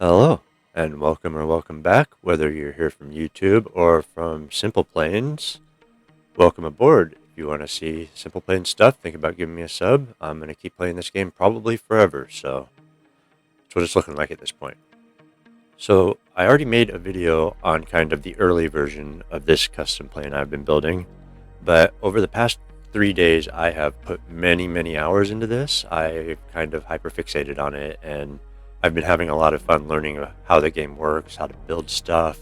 Hello, and welcome or welcome back, whether you're here from YouTube or from SimplePlanes. Welcome aboard. If you want to see SimplePlanes stuff, think about giving me a sub. I'm going to keep playing this game probably forever, so that's what it's looking like at this point. So I already made a video on kind of the early version of this custom plane I've been building, but over the past 3 days, I have put many hours into this. I kind of hyperfixated on it, and I've been having a lot of fun learning how the game works, how to build stuff.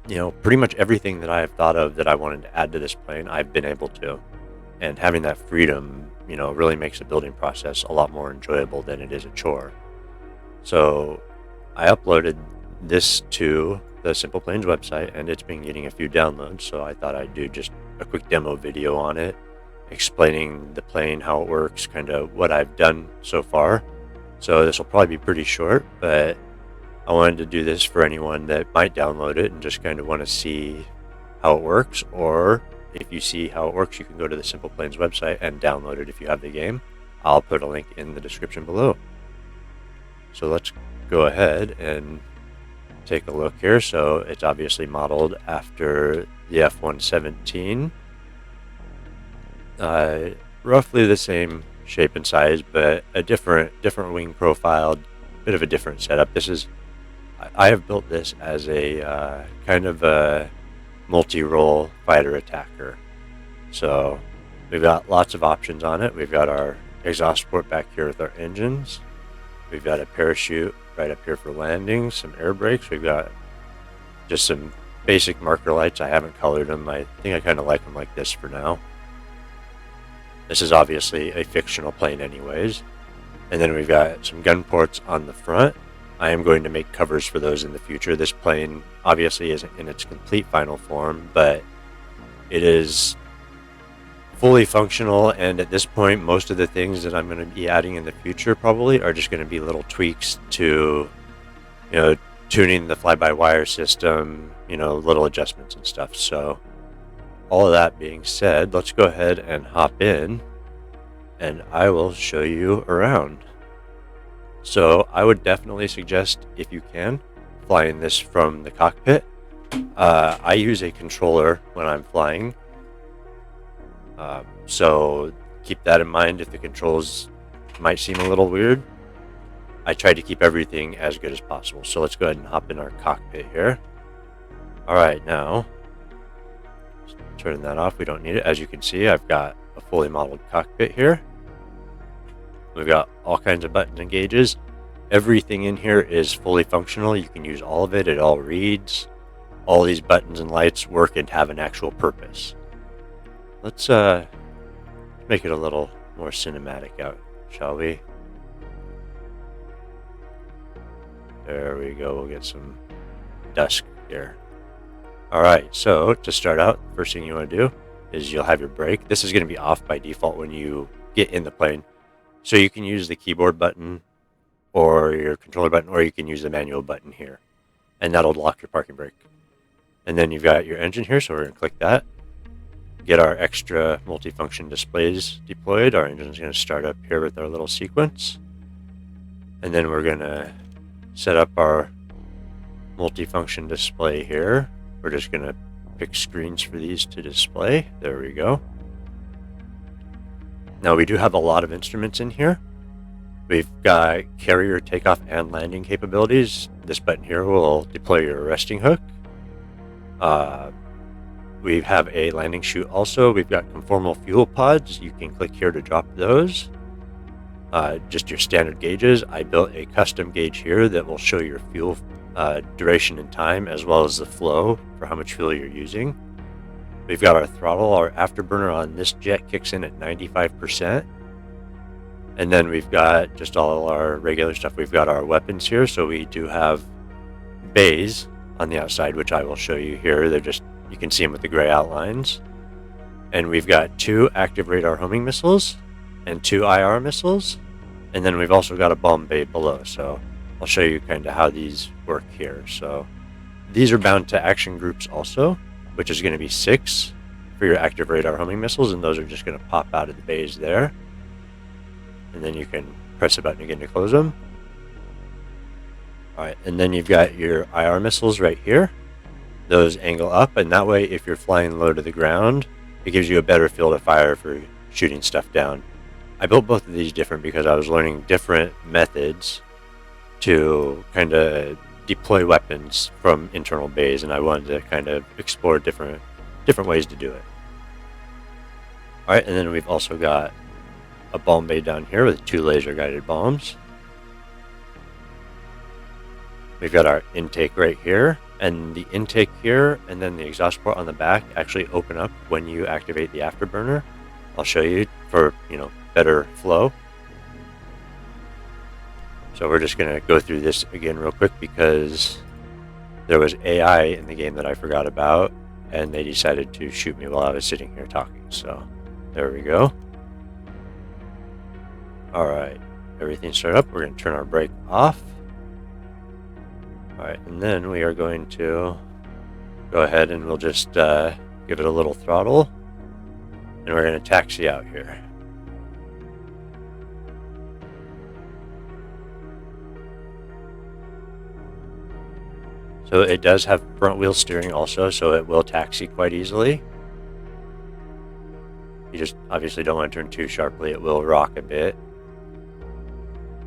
Pretty much everything that I have thought of that I wanted to add to this plane, I've been able to. And having that freedom, really makes the building process a lot more enjoyable than it is a chore. So I uploaded this to the SimplePlanes website, and it's been getting a few downloads, so I thought I'd do just a quick demo video on it, explaining the plane, how it works, kind of what I've done so far. So this will probably be pretty short, but I wanted to do this for anyone that might download it and just kind of want to see how it works. Or if you see how it works, you can go to the SimplePlanes website and download it if you have the game. I'll put a link in the description below. So let's go ahead and take a look here. So it's obviously modeled after the A-117. Roughly the same shape and size, but a different wing profile, bit of a different setup. I have built this as a kind of a multi-role fighter attacker. So we've got lots of options on it. We've got our exhaust port back here with our engines. We've got a parachute right up here for landing, some air brakes. We've got just some basic marker lights. I haven't colored them. I think I kind of like them like this for now. This is obviously a fictional plane anyways. And then we've got some gun ports on the front. I am going to make covers for those in the future. This plane obviously isn't in its complete final form, but it is fully functional, and at this point most of the things that I'm going to be adding in the future probably are just going to be little tweaks to, tuning the fly-by-wire system, little adjustments and stuff. So all of that being said, let's go ahead and hop in and I will show you around. So I would definitely suggest, if you can, flying this from the cockpit. I use a controller when I'm flying. So keep that in mind if the controls might seem a little weird. I try to keep everything as good as possible. So let's go ahead and hop in our cockpit here. All right, now turn that off. We don't need it. As you can see, I've got a fully modeled cockpit here. We've got all kinds of buttons and gauges. Everything in here is fully functional. You can use all of it. It all reads. All these buttons and lights work and have an actual purpose. Let's make it a little more cinematic out, shall we? There we go. We'll get some dusk here. All right, so to start out, the first thing you want to do is you'll have your brake. This is going to be off by default when you get in the plane. So you can use the keyboard button or your controller button, or you can use the manual button here, and that'll lock your parking brake. And then you've got your engine here, so we're going to click that. Get our extra multifunction displays deployed. Our engine's going to start up here with our little sequence. And then we're going to set up our multifunction display here. We're just going to pick screens for these to display. There we go. Now we do have a lot of instruments in here. We've got carrier takeoff and landing capabilities. This button here will deploy your resting hook. We have a landing chute also. We've got conformal fuel pods. You can click here to drop those. Just your standard gauges. I built a custom gauge here that will show your fuel duration and time, as well as the flow for how much fuel you're using. We've got our throttle. Our afterburner on this jet kicks in at 95%. And then we've got just all our regular stuff. We've got our weapons here. So we do have bays on the outside, which I will show you here. They're just, you can see them with the gray outlines. And we've got 2 active radar homing missiles and 2 IR missiles. And then we've also got a bomb bay below. So I'll show you kind of how these work here. So these are bound to action groups also, which is going to be 6 for your active radar homing missiles. And those are just going to pop out of the bays there. And then you can press a button again to close them. Alright, and then you've got your IR missiles right here. Those angle up, and that way if you're flying low to the ground, it gives you a better field of fire for shooting stuff down. I built both of these different because I was learning different methods to kind of deploy weapons from internal bays, and I wanted to kind of explore different ways to do it. Alright, and then we've also got a bomb bay down here with 2 laser guided bombs. We've got our intake right here, and the intake here and then the exhaust port on the back actually open up when you activate the afterburner. I'll show you for, better flow. So we're just going to go through this again real quick because there was AI in the game that I forgot about, and they decided to shoot me while I was sitting here talking. So there we go. Alright, everything's set up. We're going to turn our brake off. Alright, and then we are going to go ahead and we'll just give it a little throttle, and we're going to taxi out here. So it does have front wheel steering also, so it will taxi quite easily. You just obviously don't want to turn too sharply, it will rock a bit.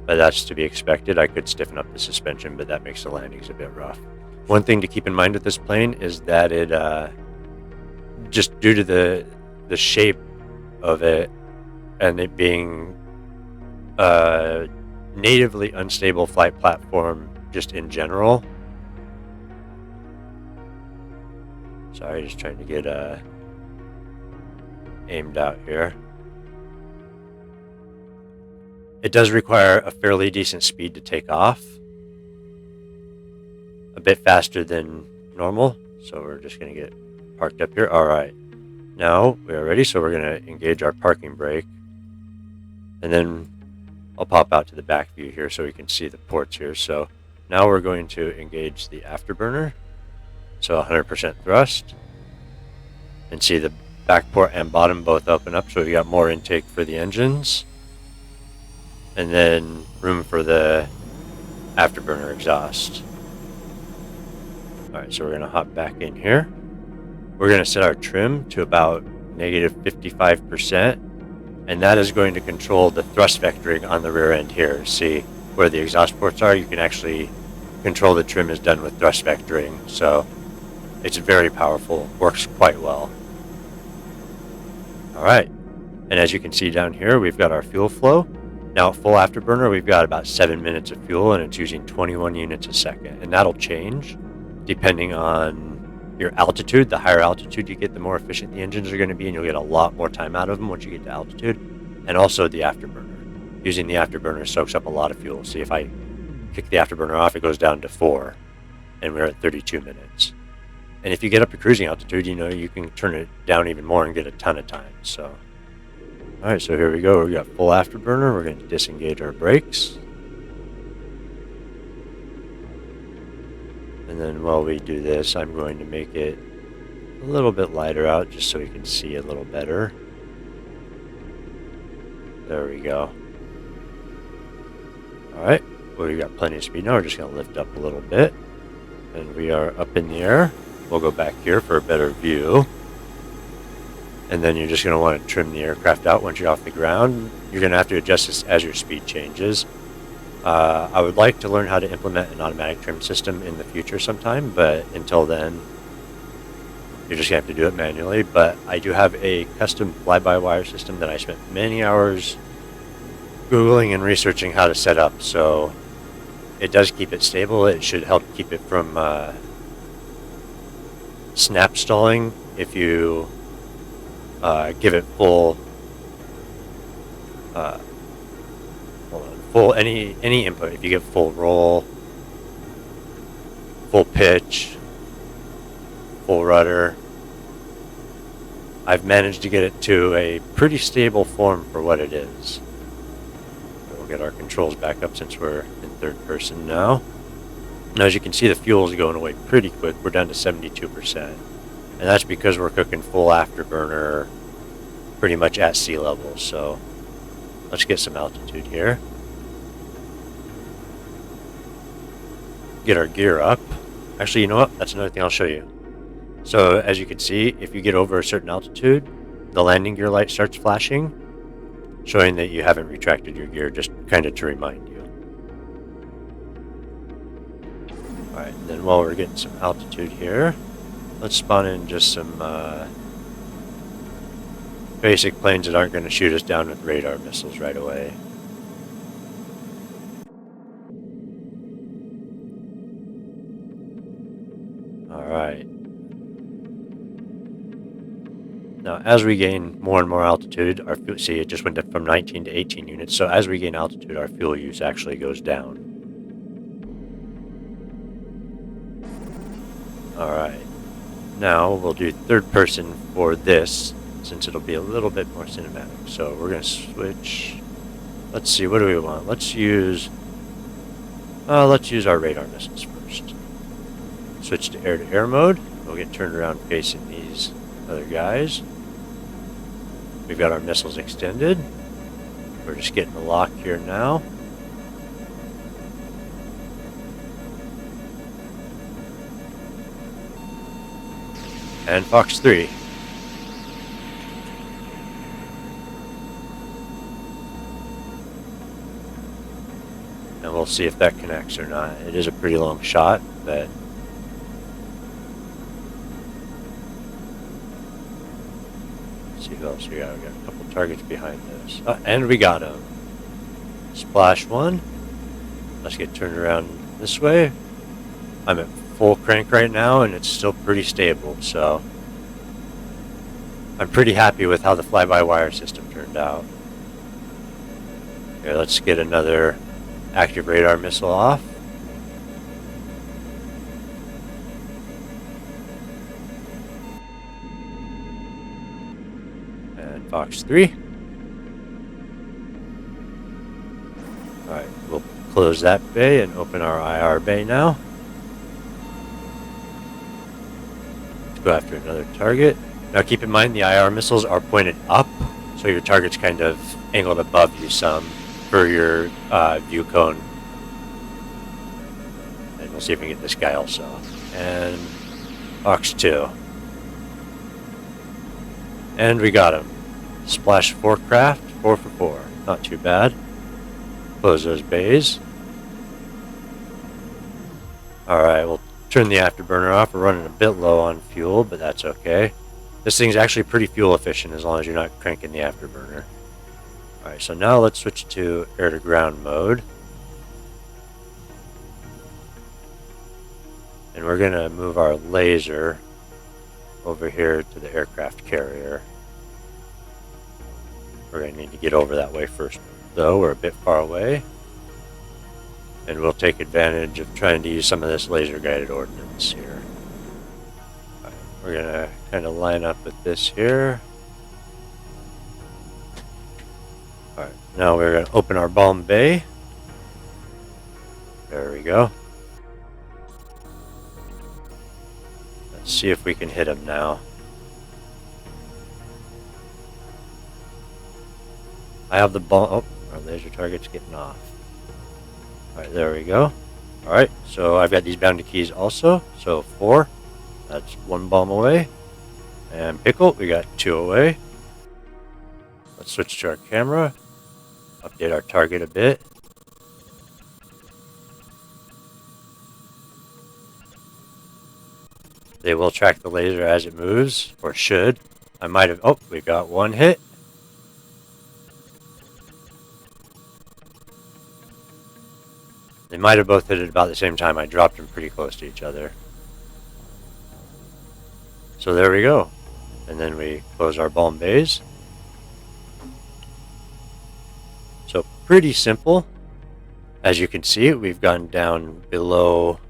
But that's to be expected. I could stiffen up the suspension, but that makes the landings a bit rough. One thing to keep in mind with this plane is that it, just due to the shape of it and it being a natively unstable flight platform just in general. Sorry, just trying to get aimed out here. It does require a fairly decent speed to take off. A bit faster than normal. So we're just going to get parked up here. Alright. Now we are ready, so we're going to engage our parking brake. And then I'll pop out to the back view here so we can see the ports here. So now we're going to engage the afterburner. So 100% thrust. And see the back port and bottom both open up, so we got more intake for the engines. And then room for the afterburner exhaust. Alright, so we're going to hop back in here. We're going to set our trim to about negative 55%. And that is going to control the thrust vectoring on the rear end here. See where the exhaust ports are? You can actually control the trim is done with thrust vectoring. So it's very powerful. Works quite well. Alright. And as you can see down here, we've got our fuel flow. Now at full afterburner, we've got about 7 minutes of fuel, and it's using 21 units a second. And that'll change depending on your altitude. The higher altitude you get, the more efficient the engines are going to be, and you'll get a lot more time out of them once you get to altitude. And also the afterburner. Using the afterburner soaks up a lot of fuel. See, if I kick the afterburner off, it goes down to 4, and we're at 32 minutes. And if you get up to cruising altitude, you can turn it down even more and get a ton of time. So, alright, so here we go. We got full afterburner. We're going to disengage our brakes. And then while we do this, I'm going to make it a little bit lighter out just so we can see a little better. There we go. Alright, well, we got plenty of speed now. We're just going to lift up a little bit. And we are up in the air. We'll go back here for a better view. And then you're just going to want to trim the aircraft out once you're off the ground. You're going to have to adjust this as your speed changes. I would like to learn how to implement an automatic trim system in the future sometime, but until then, you're just going to have to do it manually. But I do have a custom fly-by-wire system that I spent many hours Googling and researching how to set up. So it does keep it stable. It should help keep it from snap stalling if you give it full any input. If you give full roll, full pitch, full rudder, I've managed to get it to a pretty stable form for what it is. We'll get our controls back up since we're in third person now. Now, as you can see, the fuel is going away pretty quick. We're down to 72%. And that's because we're cooking full afterburner pretty much at sea level. So let's get some altitude here. get our gear up. Actually, you know what? That's another thing I'll show you. So as you can see, if you get over a certain altitude, the landing gear light starts flashing, showing that you haven't retracted your gear, just kind of to remind you. Alright, and then while we're getting some altitude here, let's spawn in just some basic planes that aren't going to shoot us down with radar missiles right away. Alright. Now, as we gain more and more altitude, our fuel, see, it just went up from 19 to 18 units. So as we gain altitude, our fuel use actually goes down. Alright. Now, we'll do third person for this, since it'll be a little bit more cinematic. So we're going to switch. Let's see, what do we want? Let's use our radar missiles first. Switch to air-to-air mode. We'll get turned around facing these other guys. We've got our missiles extended. We're just getting the lock here now. And Fox 3. And we'll see if that connects or not. It is a pretty long shot, but let's see who else we got. We got a couple targets behind us. And we got him. Splash one. Let's get turned around this way. I'm at full crank right now, and it's still pretty stable, so I'm pretty happy with how the fly-by-wire system turned out. Here, let's get another active radar missile off. And Fox 3. Alright, we'll close that bay and open our IR bay now. Let's go after another target. Now keep in mind the IR missiles are pointed up, so your target's kind of angled above you some for your view cone. And we'll see if we can get this guy also. And Fox 2. And we got him. Splash 4 craft, 4 for 4. Not too bad. Close those bays. Alright, we'll turn the afterburner off. We're running a bit low on fuel, but that's okay. This thing's actually pretty fuel efficient as long as you're not cranking the afterburner. Alright, so now let's switch to air-to-ground mode. And we're going to move our laser over here to the aircraft carrier. We're going to need to get over that way first, though. We're a bit far away. And we'll take advantage of trying to use some of this laser-guided ordnance here. Alright, we're going to kind of line up with this here. Alright, now we're going to open our bomb bay. There we go. Let's see if we can hit him now. I have the bomb. Oh, our laser target's getting off. Alright, there we go. Alright, so I've got these bounty keys also. So 4. That's 1 bomb away. And Pickle, we got 2 away. Let's switch to our camera. Update our target a bit. They will track the laser as it moves, or should. I might have... Oh, we got 1 hit. They might have both hit at about the same time. I dropped them pretty close to each other. So there we go. And then we close our bomb bays. So pretty simple. As you can see, we've gone down below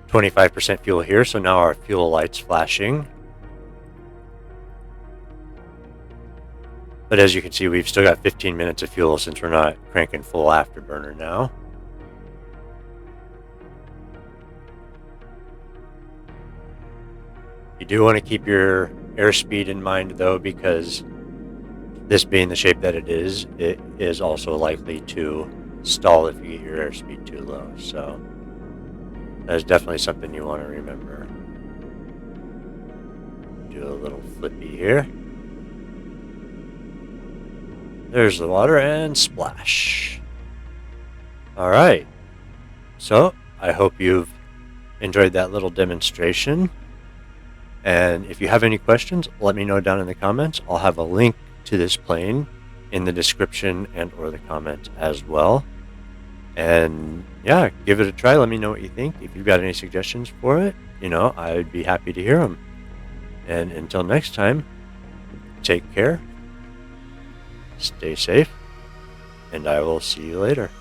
25% fuel here. So now our fuel light's flashing. But as you can see, we've still got 15 minutes of fuel since we're not cranking full afterburner now. You do want to keep your airspeed in mind, though, because this being the shape that it is also likely to stall if you get your airspeed too low. So That is definitely something you want to remember. Do a little flippy here. There's the water and splash. All right. So I hope you've enjoyed that little demonstration. And if you have any questions, let me know down in the comments. I'll have a link to this plane in the description and or the comments as well. And yeah, give it a try. Let me know what you think. If you've got any suggestions for it, I'd be happy to hear them. And until next time, take care, stay safe, and I will see you later.